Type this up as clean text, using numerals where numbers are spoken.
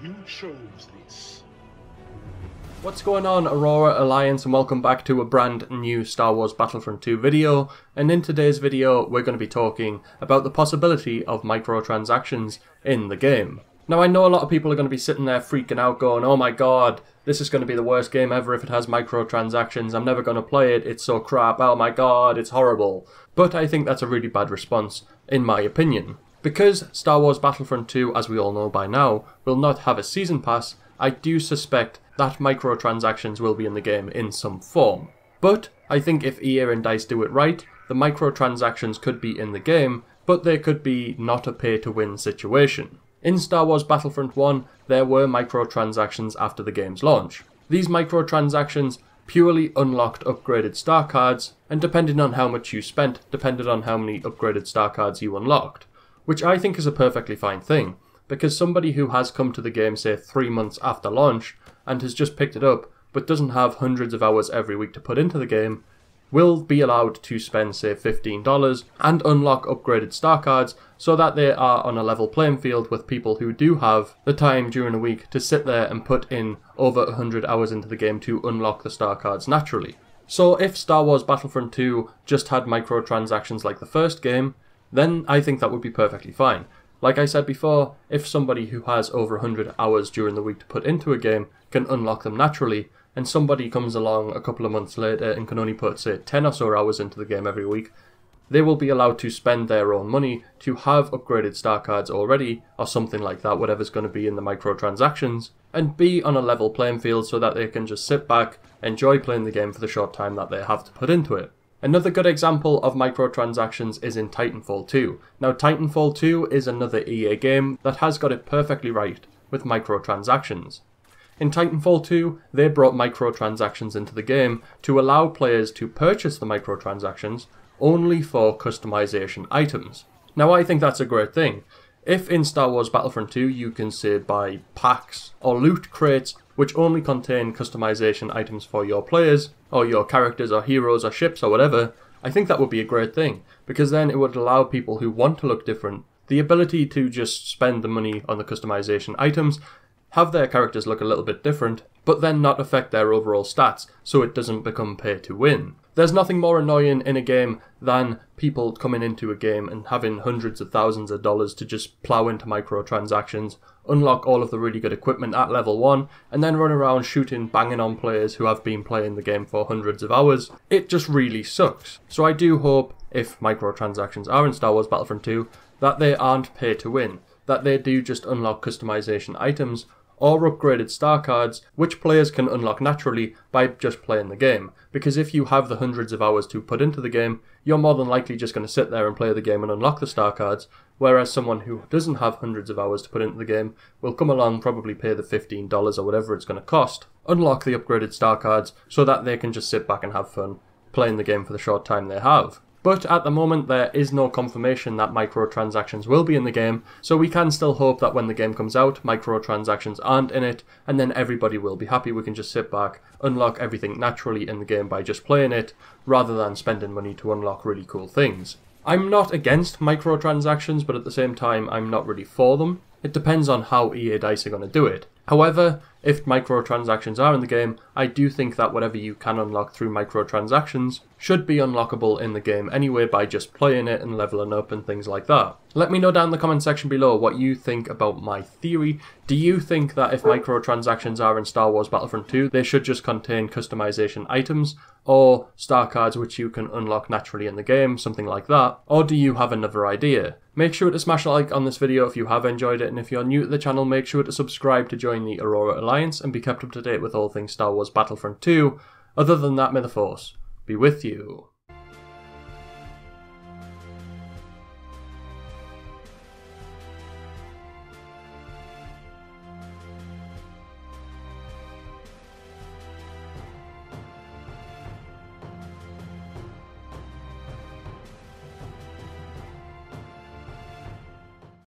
You chose this. What's going on, Aurora Alliance, and welcome back to a brand new Star Wars Battlefront 2 video. And in today's video we're going to be talking about the possibility of microtransactions in the game. Now I know a lot of people are going to be sitting there freaking out going, oh my god, this is going to be the worst game ever if it has microtransactions, I'm never going to play it, it's so crap, oh my god, it's horrible. But I think that's a really bad response, in my opinion. Because Star Wars Battlefront 2, as we all know by now, will not have a season pass, I do suspect that microtransactions will be in the game in some form. But I think if EA and DICE do it right, the microtransactions could be in the game, but they could be not a pay-to-win situation. In Star Wars Battlefront 1, there were microtransactions after the game's launch. These microtransactions purely unlocked upgraded star cards, and depending on how much you spent, depended on how many upgraded star cards you unlocked. Which I think is a perfectly fine thing, because somebody who has come to the game, say 3 months after launch, and has just picked it up, but doesn't have hundreds of hours every week to put into the game, will be allowed to spend, say, $15 and unlock upgraded star cards so that they are on a level playing field with people who do have the time during a week to sit there and put in over 100 hours into the game to unlock the star cards naturally. So if Star Wars Battlefront 2 just had microtransactions like the first game, then I think that would be perfectly fine. Like I said before, if somebody who has over 100 hours during the week to put into a game can unlock them naturally, and somebody comes along a couple of months later and can only put, say, 10 or so hours into the game every week, they will be allowed to spend their own money to have upgraded star cards already, or something like that, whatever's going to be in the microtransactions, and be on a level playing field so that they can just sit back, enjoy playing the game for the short time that they have to put into it. Another good example of microtransactions is in Titanfall 2. Now Titanfall 2 is another EA game that has got it perfectly right with microtransactions. In Titanfall 2, they brought microtransactions into the game to allow players to purchase the microtransactions only for customization items. Now I think that's a great thing. If in Star Wars Battlefront 2 you can, say, buy packs or loot crates which only contain customization items for your players, or your characters or heroes or ships or whatever, I think that would be a great thing, because then it would allow people who want to look different the ability to just spend the money on the customization items, have their characters look a little bit different, but then not affect their overall stats, so it doesn't become pay to win. There's nothing more annoying in a game than people coming into a game and having hundreds of thousands of dollars to just plow into microtransactions, unlock all of the really good equipment at level 1, and then run around shooting, banging on players who have been playing the game for hundreds of hours. It just really sucks. So I do hope, if microtransactions are in Star Wars Battlefront 2, that they aren't pay to win, that they do just unlock customization items, or upgraded star cards, which players can unlock naturally by just playing the game. Because if you have the hundreds of hours to put into the game, you're more than likely just going to sit there and play the game and unlock the star cards, whereas someone who doesn't have hundreds of hours to put into the game will come along, probably pay the $15 or whatever it's going to cost, unlock the upgraded star cards so that they can just sit back and have fun playing the game for the short time they have. But at the moment there is no confirmation that microtransactions will be in the game, so we can still hope that when the game comes out, microtransactions aren't in it, and then everybody will be happy. We can just sit back, unlock everything naturally in the game by just playing it, rather than spending money to unlock really cool things. I'm not against microtransactions, but at the same time I'm not really for them. It depends on how EA DICE are going to do it. However, if microtransactions are in the game, I do think that whatever you can unlock through microtransactions should be unlockable in the game anyway by just playing it and leveling up and things like that. Let me know down in the comment section below what you think about my theory. Do you think that if microtransactions are in Star Wars Battlefront 2, they should just contain customization items, or star cards which you can unlock naturally in the game, something like that? Or do you have another idea? Make sure to smash a like on this video if you have enjoyed it, and if you're new to the channel, make sure to subscribe to join the Aurora Alliance and be kept up to date with all things Star Wars Battlefront 2. Other than that, may the Force be with you.